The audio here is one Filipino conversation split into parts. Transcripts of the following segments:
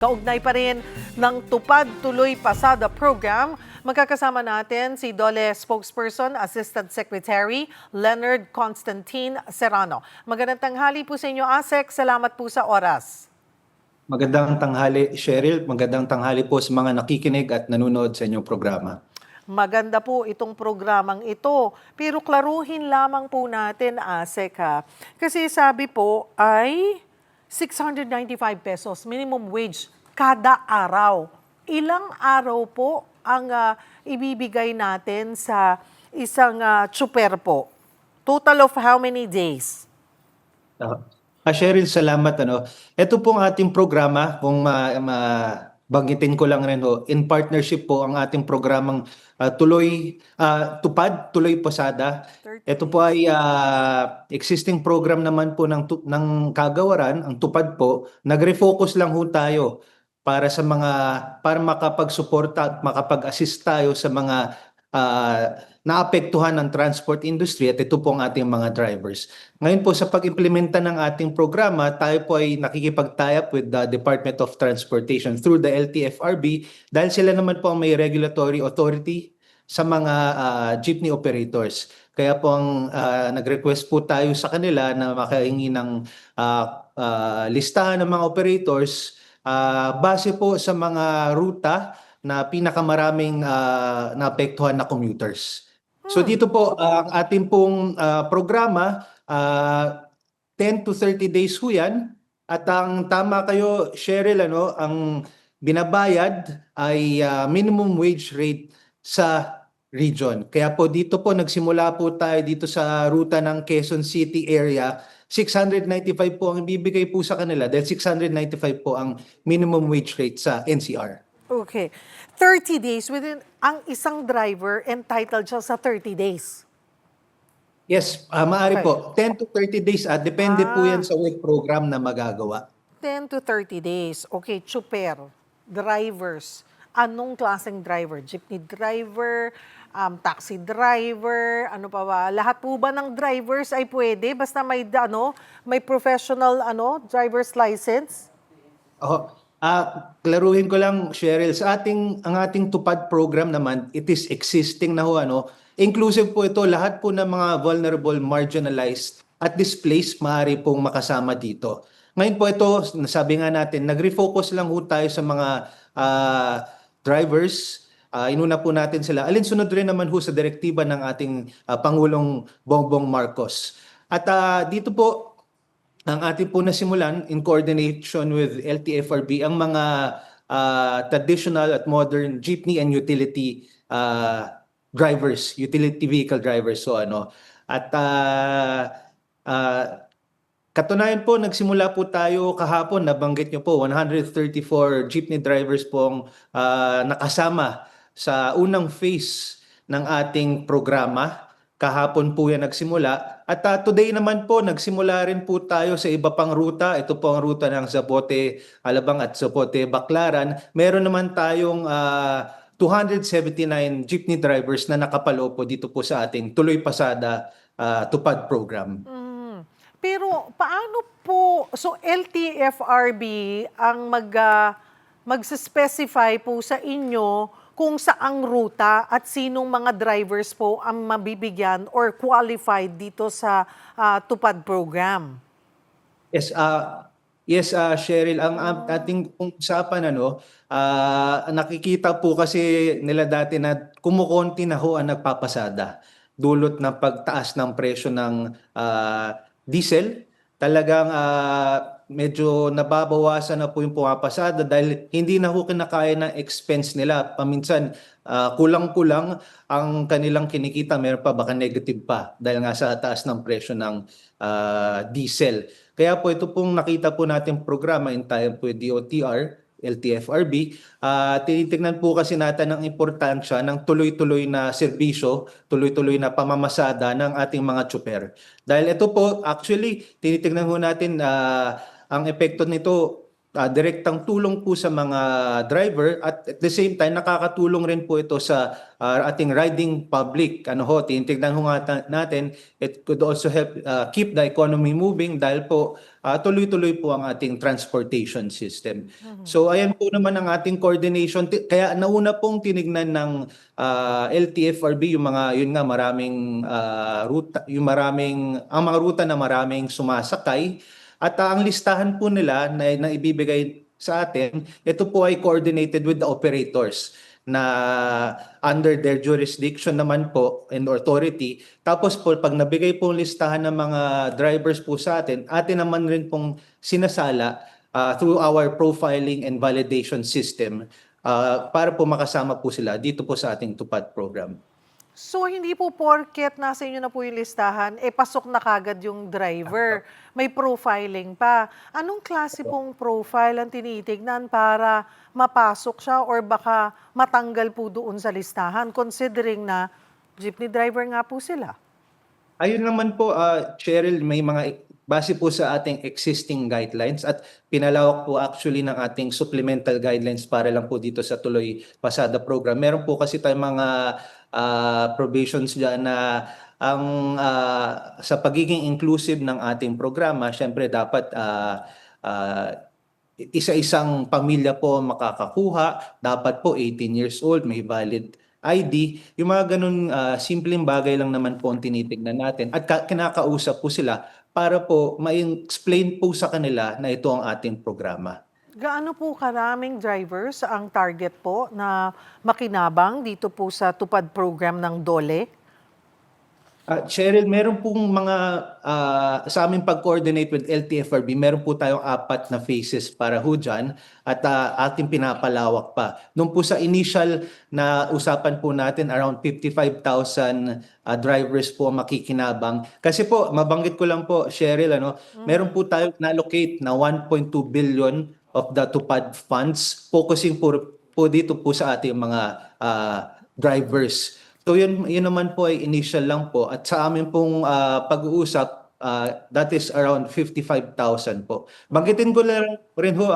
Kaugnay pa rin ng Tupad Tuloy Pasada program, magkakasama natin si DOLE Spokesperson, Assistant Secretary Leonard Constantine Serrano. Magandang tanghali po sa inyo, ASEC. Salamat po sa oras. Magandang tanghali, Cheryl. Magandang tanghali po sa mga nakikinig at nanonood sa inyong programa. Maganda po itong programang ito. Pero klaruhin lamang po natin, ASEC, ha? Kasi sabi po ay 695 pesos minimum wage kada araw. Ilang araw po ang ibibigay natin sa isang tsuper po? Total of how many days? Cheryl, salamat. Ito pong ating programa, kung banggitin ko lang rin, in partnership po ang ating programang Tupad Tuloy Pasada. Ito po ay existing program naman po ng kagawaran, ang Tupad po. Nagre-focus lang ho tayo para makapag-suporta at makapag-assist tayo sa mga naapektuhan ng transport industry, at ito po ang ating mga drivers. Ngayon po sa pag-implementa ng ating programa, tayo po ay nakikipag-tie up with the Department of Transportation through the LTFRB dahil sila naman po ang may regulatory authority sa mga jeepney operators. Kaya po nag-request po tayo sa kanila na makahingi ng listahan ng mga operators base po sa mga ruta na pinakamaraming naapektuhan na commuters. So dito po ang ating pong programa, 10 to 30 days ho yan. At ang tama kayo, Cheryl, ang binabayad ay minimum wage rate sa region. Kaya po dito po nagsimula po tayo dito sa ruta ng Quezon City area. 695 po ang ibibigay po sa kanila dahil 695 po ang minimum wage rate sa NCR. Okay. 30 days within ang isang driver entitled siya sa 30 days. Yes, maaari Okay. po. 10 to 30 days, depende po yan sa work program na magagawa. 10 to 30 days. Okay, tsuper, drivers. Anong klaseng driver? Jeepney driver, taxi driver, ano pa ba? Lahat po ba ng drivers ay pwede basta may professional driver's license? Klaruhin ko lang, Cheryl, ang ating Tupad program naman, it is existing na ho, inclusive po ito, lahat po ng mga vulnerable, marginalized at displaced maaari pong makasama dito. Ngayon po ito, nasabi nga natin, nag-refocus lang ho tayo sa mga drivers. Inuna po natin sila. Alinsunod rin naman ho sa direktiba ng ating Pangulong Bongbong Marcos. At dito po, ang ating po nasimulan in coordination with LTFRB ang mga traditional at modern jeepney and utility drivers, utility vehicle drivers. At katunayan po, nagsimula po tayo kahapon, nabanggit nyo po, 134 jeepney drivers pong nakasama sa unang phase ng ating programa. Kahapon po yan nagsimula. At today naman po, nagsimula rin po tayo sa iba pang ruta. Ito po ang ruta ng Zapote, Alabang at Zapote, Baclaran. Meron naman tayong 279 jeepney drivers na nakapalo po dito po sa ating Tuloy Pasada Tupad program. Pero paano po, so LTFRB ang mag-specify po sa inyo kung saang ruta at sinong mga drivers po ang mabibigyan or qualified dito sa Tupad program? Yes, Cheryl, ang ating usapan, nakikita po kasi nila dati na kumukonti na ho ang nagpapasada. Dulot ng pagtaas ng presyo ng diesel, talagang medyo nababawasan na po yung pumapasada dahil hindi na ho kinakaya ng expense nila. Paminsan, kulang-kulang ang kanilang kinikita, meron pa baka negative pa dahil nga sa taas ng presyo ng diesel. Kaya po ito pong nakita po natin programa in time po DOTR, LTFRB, tinitingnan po kasi natin ang importansya ng tuloy-tuloy na serbisyo, tuloy-tuloy na pamamasada ng ating mga tsuper. Dahil ito po, actually, tinitingnan po natin ang epekto nito direktang tulong po sa mga driver at the same time nakakatulong rin po ito sa ating riding public. Ano ho, tinitignan ho nga natin, it could also help keep the economy moving dahil po tuloy-tuloy po ang ating transportation system. So ayan po naman ang ating coordination. Kaya nauna pong tinignan ng LTFRB yung mga yun nga maraming ruta, yung maraming ang mga ruta na maraming sumasakay at ang listahan po nila na ibibigay sa atin, ito po ay coordinated with the operators na under their jurisdiction naman po and authority. Tapos po, pag nabigay po ang listahan ng mga drivers po sa atin, atin naman rin pong sinasala through our profiling and validation system para po makasama po sila dito po sa ating TUPAD program. So, hindi po porket nasa inyo na po yung listahan, pasok na kagad yung driver. May profiling pa. Anong klase pong profile ang tinitignan para mapasok siya or baka matanggal po doon sa listahan considering na jeepney driver nga po sila? Ayun naman po, Cheryl, may mga base po sa ating existing guidelines at pinalawak po actually ng ating supplemental guidelines para lang po dito sa Tuloy Pasada program. Meron po kasi tayong mga provisions dyan na ang sa pagiging inclusive ng ating programa, syempre dapat isa-isang pamilya po makakakuha, dapat po 18 years old, may valid ID, yung mga ganun simpleng bagay lang naman po ang tinitignan natin at kinakausap po sila para po ma-explain po sa kanila na ito ang ating programa. Gaano po karaming drivers ang target po na makinabang dito po sa TUPAD program ng DOLE? Cheryl, meron pong mga sa aming pag-coordinate with LTFRB, meron po tayong 4 na phases para ho dyan at ating pinapalawak pa. Nung po sa initial na usapan po natin, around 55,000 drivers po makikinabang. Kasi po, mabanggit ko lang po, Cheryl, meron po tayong na-allocate na 1.2 billion of the TUPAD funds, focusing po dito po sa ating mga drivers. So yun naman po ay initial lang po at sa amin pong pag-uusap that is around 55,000 po. Banggitin ko lang rin ho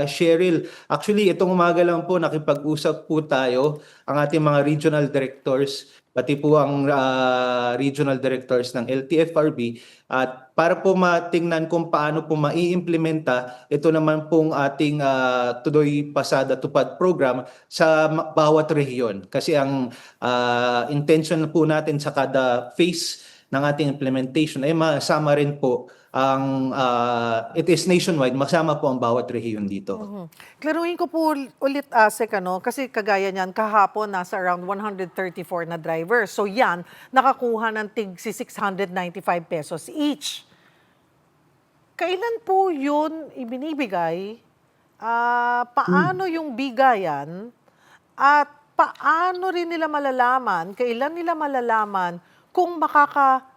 Cheryl, actually itong umaga lang po nakipag-usap po tayo ang ating mga regional directors pati po ang regional directors ng LTFRB at para po matingnan kung paano po maiimplementa ito naman pong ating Tuloy Pasada TUPAD program sa bawat rehiyon. Kasi ang intention po natin sa kada phase ng ating implementation ay masama rin po ang it is nationwide, masama po ang bawat rehiyon dito. Klaruhin ko po ulit, Asek, kasi kagaya niyan, kahapon nasa around 134 na drivers. So yan, nakakuha ng tig si 695 pesos each. Kailan po yun ibinibigay? Paano yung bigayan? At paano rin nila malalaman, kailan nila malalaman kung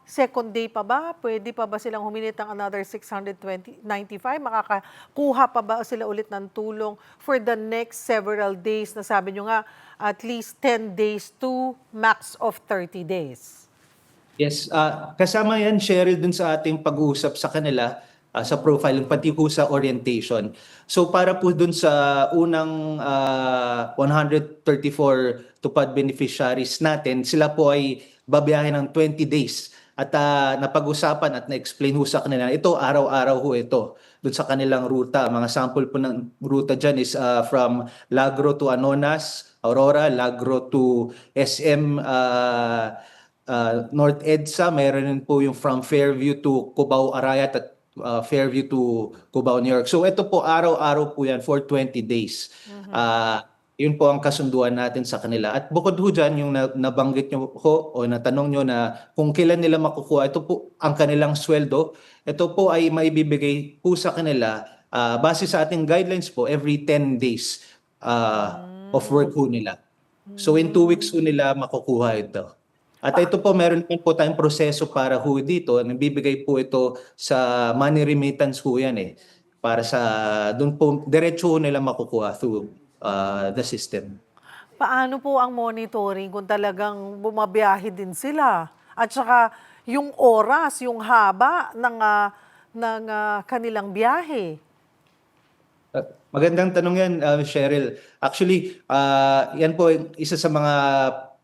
second day pa ba? Pwede pa ba silang huminit ng another 695? Makakakuha pa ba sila ulit ng tulong for the next several days na sabi nyo nga at least 10 days to max of 30 days? Yes, kasama yan, Cheryl, dun sa ating pag-uusap sa kanila sa profiling, pati po sa orientation. So para po dun sa unang 134 TUPAD beneficiaries natin, sila po ay babiyahin ng 20 days. At napag-usapan at na-explain ho sa kanila, ito araw-araw ho ito dun sa kanilang ruta. Mga sample po ng ruta dyan is from Lagro to Anonas, Aurora, Lagro to SM North EDSA, meron din po yung from Fairview to Cubao Arayat at Fairview to Cubao, New York. So ito po araw-araw po yan for 20 days. Yun po ang kasunduan natin sa kanila. At bukod ho dyan, yung nabanggit nyo ho o natanong nyo na kung kailan nila makukuha, ito po ang kanilang sweldo. Ito po ay maibibigay po sa kanila base sa ating guidelines po every 10 days of work ho nila. So in 2 weeks ho nila makukuha ito. At ito po, meron po tayong proseso para ho dito. Nabibigay po ito sa money remittance ho yan eh. Para sa, doon po, diretso ho nila makukuha through the system. Paano po ang monitoring kung talagang bumabiyahe din sila? At saka yung oras, yung haba ng kanilang biyahe? Magandang tanong yan, Cheryl. Actually, yan po yung isa sa mga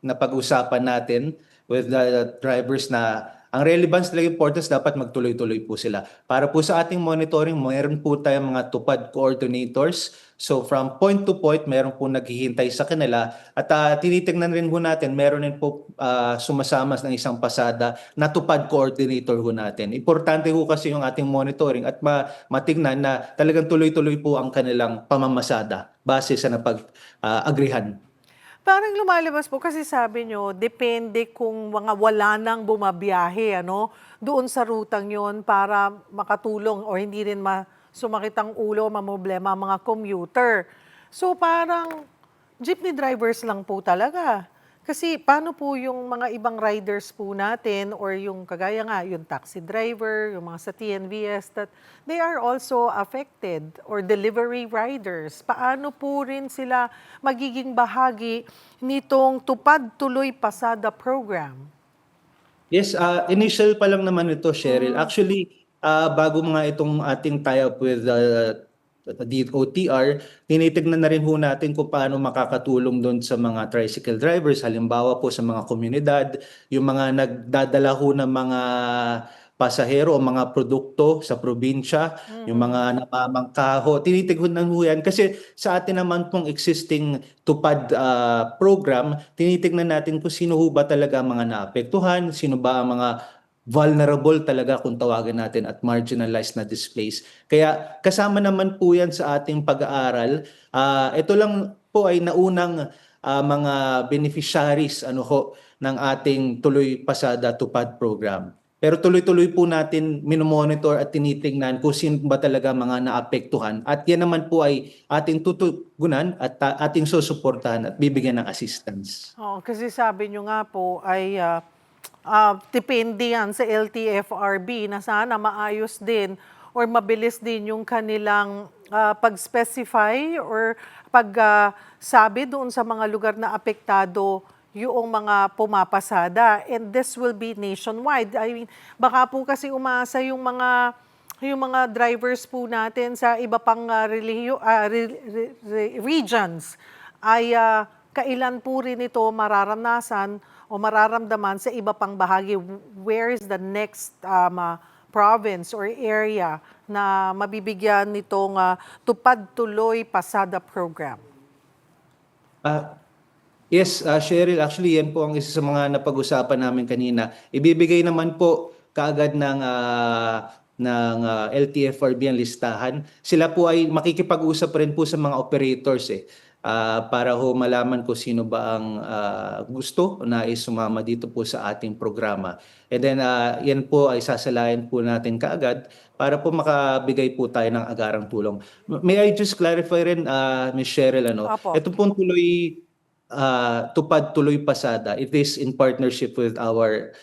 napag-usapan natin with the drivers na ang relevance talaga importance dapat magtuloy-tuloy po sila. Para po sa ating monitoring, mayroon po tayong mga tupad coordinators. So from point to point, meron po naghihintay sa kanila. At tinitingnan rin po natin, meron din po sumasama ng isang pasada na tupad coordinator po natin. Importante po kasi yung ating monitoring at matignan na talagang tuloy-tuloy po ang kanilang pamamasada base sa napag-agrihan. Parang lumalabas po kasi sabi nyo, depende kung mga wala nang bumabiyahe, ano, doon sa rutang yon para makatulong o hindi rin sumakit ang ulo, mamroblema ang mga commuter. So parang jeepney drivers lang po talaga. Kasi paano po yung mga ibang riders po natin or yung kagaya nga, yung taxi driver, yung mga sa TNVS that they are also affected or delivery riders. Paano po rin sila magiging bahagi nitong Tupad Tuloy Pasada program? Yes, initial pa lang naman ito, Cheryl. Actually, bago mga itong ating tie-up with the DOTR, tinitignan na rin ho natin kung paano makakatulong doon sa mga tricycle drivers, halimbawa po sa mga komunidad, yung mga nagdadala ho ng mga pasahero o mga produkto sa probinsya, yung mga namamangkaho, tinitignan ho yan. Kasi sa atin naman pong existing tupad program, tinitignan natin kung sino ho ba talaga ang mga naapektuhan, sino ba ang mga vulnerable talaga kung tawagin natin at marginalized na displays. Kaya kasama naman po yan sa ating pag-aaral. Ito lang po ay naunang mga beneficiaries ng ating Tuloy Pasada Tupad program. Pero tuloy-tuloy po natin minomonitor at tinitingnan kung sino ba talaga mga naapektuhan. At yan naman po ay ating tutugunan at ating susuportahan at bibigyan ng assistance. Oo, kasi sabi nyo nga po ay depende yan sa LTFRB na sana maayos din or mabilis din yung kanilang pag-specify or pag-sabi doon sa mga lugar na apektado yung mga pumapasada. And this will be nationwide. I mean, baka po kasi umasa yung mga drivers po natin sa iba pang regions ay kailan po rin ito mararanasan o mararamdaman sa iba pang bahagi. Where is the next province or area na mabibigyan nitong Tupad Tuloy Pasada program? Yes, Cheryl, actually yan po ang isa sa mga napag-usapan namin kanina. Ibibigay naman po kaagad ng LTFRB ang listahan. Sila po ay makikipag-usap rin po sa mga operators para ho malaman kung sino ba ang gusto na sumama dito po sa ating programa. And then yan po ay sasalayan po natin kaagad para po makabigay po tayo ng agarang tulong. May I just clarify rin, Ms. Cheryl, Opo. ito pong Tupad Tuloy Pasada, it is in partnership with our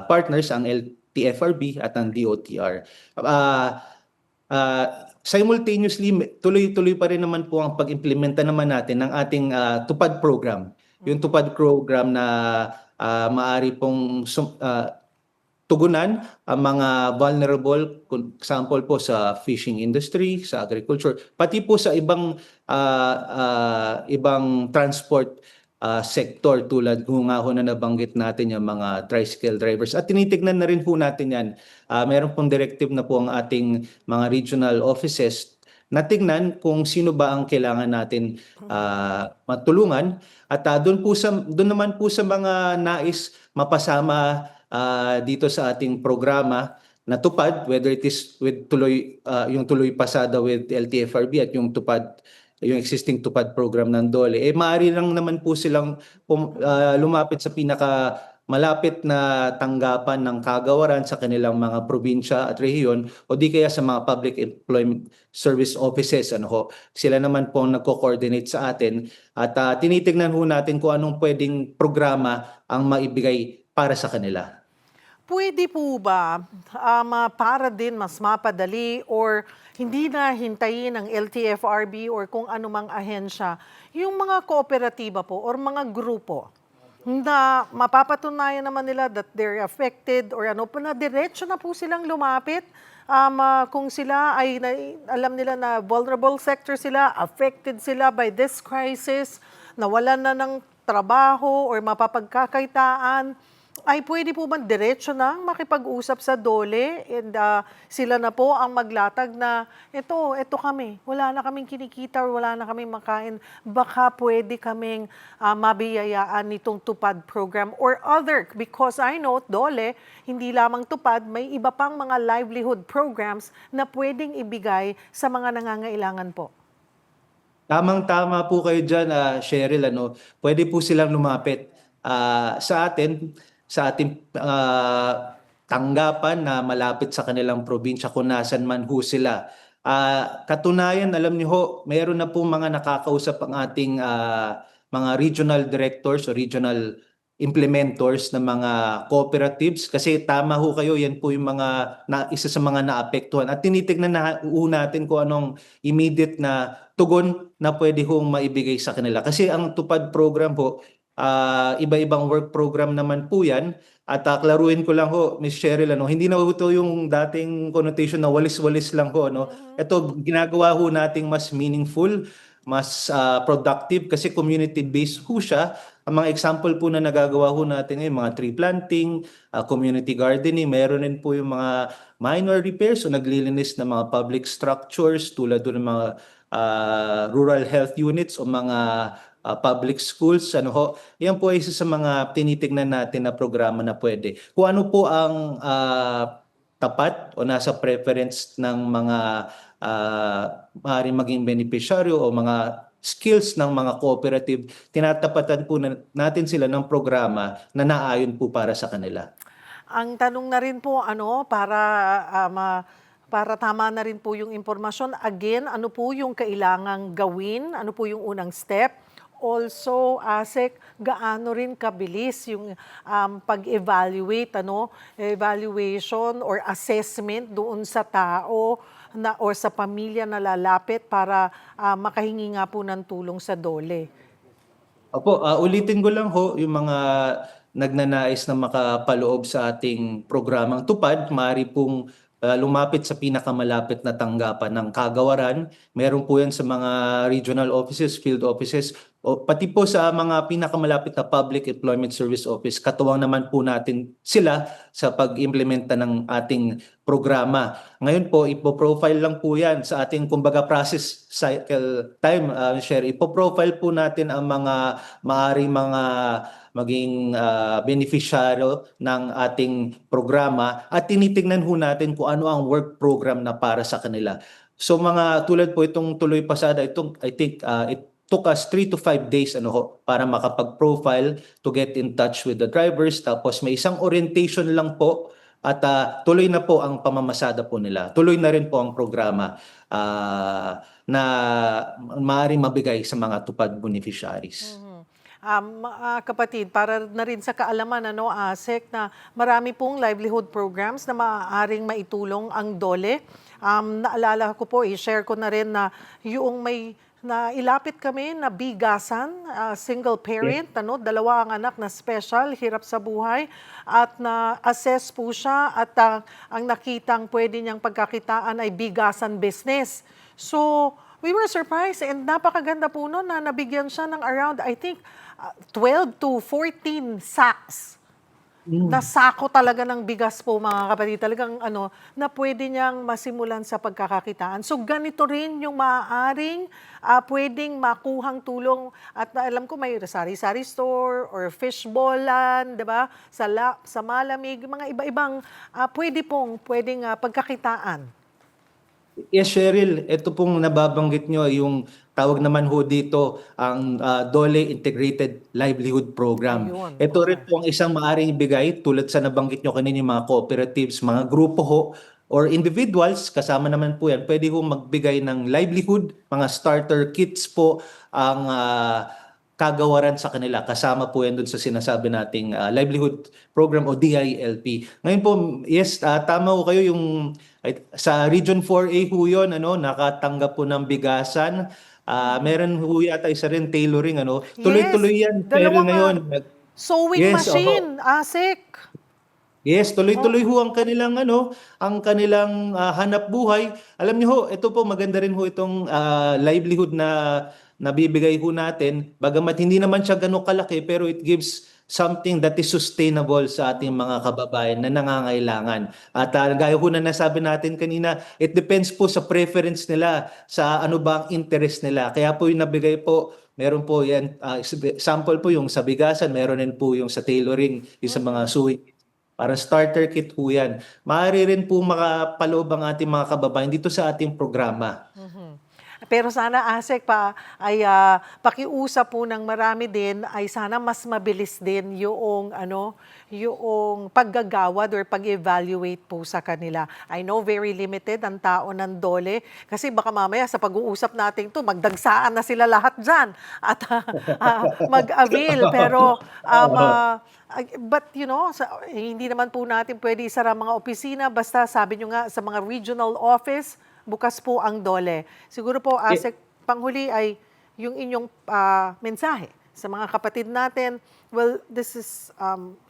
partners, ang LTFRB at ang DOTR. Simultaneously, tuloy-tuloy pa rin naman po ang pag-implementa naman natin ng ating Tupad program. Yung Tupad program na maaari pong tugunan ang mga vulnerable, example po sa fishing industry, sa agriculture, pati po sa ibang transport sector tulad kung nga ho na nabanggit natin yung mga tricycle drivers. At tinitignan na rin po natin yan. Meron pong directive na po ang ating mga regional offices na tingnan kung sino ba ang kailangan natin matulungan. At doon naman po sa mga nais mapasama dito sa ating programa na tupad, whether it is with yung Tuloy Pasada with LTFRB at yung yung existing tupad program ng DOLE, maaari lang naman po silang lumapit sa malapit na tanggapan ng kagawaran sa kanilang mga probinsya at rehiyon o di kaya sa mga public employment service offices. Sila naman po nagko-coordinate sa atin at tinitingnan ho natin kung anong pwedeng programa ang maibigay para sa kanila. Pwede po ba para din mas mapadali or hindi na hintayin ng LTFRB or kung anumang ahensya, yung mga kooperatiba po or mga grupo na mapapatunayan naman nila that they're affected or na diretso na po silang lumapit kung sila ay alam nila na vulnerable sector sila, affected sila by this crisis, nawalan na ng trabaho or mapapagkakaitaan, ay pwede po ba diretso na makipag-usap sa DOLE and sila na po ang maglatag na ito kami, wala na kaming kinikita or wala na kaming makain, baka pwede kaming mabiyayaan nitong tupad program or other, because I know DOLE, hindi lamang tupad, may iba pang mga livelihood programs na pwedeng ibigay sa mga nangangailangan po. Tamang-tama po kayo dyan, Cheryl. Pwede po silang lumapit sa ating tanggapan na malapit sa kanilang probinsya kung nasan man ho sila. Katunayan, alam niyo ho, meron na po mga nakakausap ang ating mga regional directors o regional implementors ng mga cooperatives, kasi tama ho kayo, yan po yung isa sa mga naapektuhan, at tinitignan na natin kung anong immediate na tugon na pwede hong maibigay sa kanila. Kasi ang tupad program po, iba-ibang work program naman po yan. At klaruhin ko lang ho, Ms. Cheryl, hindi na ho ito yung dating connotation na walis-walis lang ho. Ito, ginagawa ho nating mas meaningful, mas productive, kasi community-based ho siya. Ang mga example po na nagagawa ho natin ngayon, mga tree planting, community gardening, meron din po yung mga minor repairs o naglilinis ng mga public structures tulad ng mga rural health units o mga public schools. Yan po ay isa sa mga tinitingnan natin na programa na pwede. Kung ano po ang tapat o nasa preference ng mga maaaring maging beneficiaryo o mga skills ng mga cooperative, tinatapatan po natin sila ng programa na naayon po para sa kanila. Ang tanong na rin po, para tama na rin po yung impormasyon, again, ano po yung kailangang gawin? Ano po yung unang step? Also, ASEC, gaano rin kabilis yung pag-evaluate, evaluation or assessment doon sa tao or sa pamilya na lalapit para makahingi nga po ng tulong sa DOLE? Opo, ulitin ko lang ho, yung mga nagnanais na makapaloob sa ating programang tupad, maaari pong lumapit sa pinakamalapit na tanggapan ng kagawaran. Meron po yan sa mga regional offices, field offices, o pati po sa mga pinakamalapit na Public Employment Service Office. Katuwang naman po natin sila sa pag-implementa ng ating programa. Ngayon po, ipo-profile lang po yan sa ating, kumbaga, process cycle time, share. Ipo-profile po natin ang mga maaaring mga maging beneficiaryo ng ating programa, at tinitingnan ho natin kung ano ang work program na para sa kanila. So mga tulad po itong Tuloy Pasada, I think it took us 3 to 5 days para makapag-profile, to get in touch with the drivers. Tapos may isang orientation lang po at tuloy na po ang pamamasada po nila. Tuloy na rin po ang programa na maaaring mabigay sa mga tupad beneficiaries. Kapatid, para na rin sa kaalaman, ASEC, na marami pong livelihood programs na maaaring maitulong ang DOLE. Naalala ko po, i-share ko na rin na yung may na ilapit kami na bigasan, single parent, dalawa ang anak na special, hirap sa buhay, at na-assess po siya at ang nakitang pwede niyang pagkakitaan ay bigasan business. So, we were surprised and napakaganda po noon na nabigyan siya ng around, I think, 12 to 14 sacks. Na sako talaga ng bigas po, mga kapatid. Talagang na pwede niyang masimulan sa pagkakakitaan. So ganito rin yung maaaring pwedeng makuhang tulong. At alam ko may sari-sari store or fishballan, di ba? Sa malamig, mga iba-ibang pwedeng pagkakitaan. Yes, Cheryl, ito pong nababanggit nyo, yung tawag naman ho dito, ang DOLE Integrated Livelihood Program. Ayun, Ito rin po ang isang maaring ibigay, tulad sa nabanggit nyo kanina, mga cooperatives, mga grupo ho, or individuals, kasama naman po yan, pwede ho magbigay ng livelihood, mga starter kits po, ang kagawaran sa kanila. Kasama po yan dun sa sinasabi nating livelihood program o DILP. Ngayon po, yes, tama ho kayo, yung sa Region 4A ho yun, nakatanggap po ng bigasan. Meron ho yata isa rin tailoring, Tuloy-tuloy yan. Pero Dalawa nga. ngayon, Sewing yes, machine, ASEC. Yes, tuloy-tuloy ho ang kanilang ang kanilang hanap buhay. Alam niyo ho, ito po maganda rin ho itong livelihood na nabibigay ho natin. Bagamat hindi naman siya gano'ng kalaki, pero it gives something that is sustainable sa ating mga kababayan na nangangailangan. At gaya ho na nasabi natin kanina, it depends po sa preference nila, sa ano ba ang interest nila. Kaya po yung nabigay po, meron po yan, sample po yung sa bigasan, meron din po yung sa tailoring, yung sa mga sewing. Para starter kit po yan. Maaari rin po makapaloob ang ating mga kababayan dito sa ating programa. Pero sana ASEC pa ay pakiusap po ng marami din ay sana mas mabilis din yung paggagawad or pag-evaluate po sa kanila. I know very limited ang tao ng DOLE kasi baka mamaya sa pag-uusap natin to magdagsaan na sila lahat diyan at mag-avail pero but hindi naman po natin pwede isara mga opisina basta sabi nyo nga sa mga regional office bukas po ang DOLE. Siguro po, ASEC, panghuli ay yung inyong mensahe sa mga kapatid natin. Well, this is,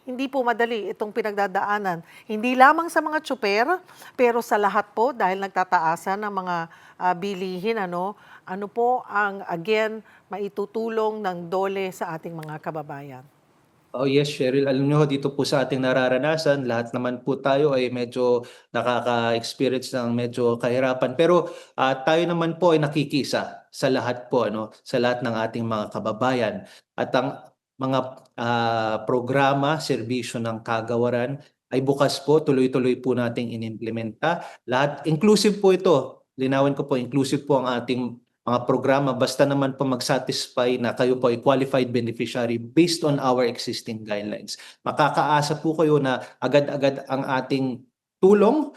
hindi po madali itong pinagdadaanan. Hindi lamang sa mga tsuper, pero sa lahat po dahil nagtataasan ng mga bilihin. Ano po ang, again, maitutulong ng DOLE sa ating mga kababayan? Oh yes, Cheryl. Alam niyo, dito po sa ating nararanasan, lahat naman po tayo ay medyo nakaka-experience ng medyo kahirapan. Pero tayo naman po ay nakikisa sa lahat po, sa lahat ng ating mga kababayan. At ang mga programa, serbisyo ng kagawaran ay bukas po, tuloy-tuloy po nating inimplementa. Lahat, inclusive po ito. Linawin ko po, inclusive po ang ating mga programa basta naman po mag-satisfy na kayo po ay qualified beneficiary based on our existing guidelines. Makakaasa po kayo na agad-agad ang ating tulong.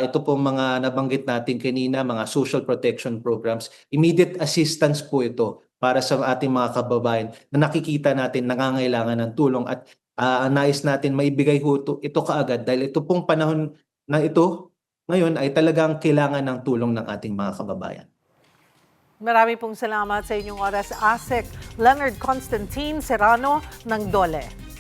Ito po mga nabanggit natin kanina, mga social protection programs. Immediate assistance po ito para sa ating mga kababayan na nakikita natin nangangailangan ng tulong at nais natin maibigay ito kaagad dahil ito pong panahon na ito ngayon ay talagang kailangan ng tulong ng ating mga kababayan. Marami pong salamat sa inyong oras, ASEC Leonard Constantine Serrano ng DOLE.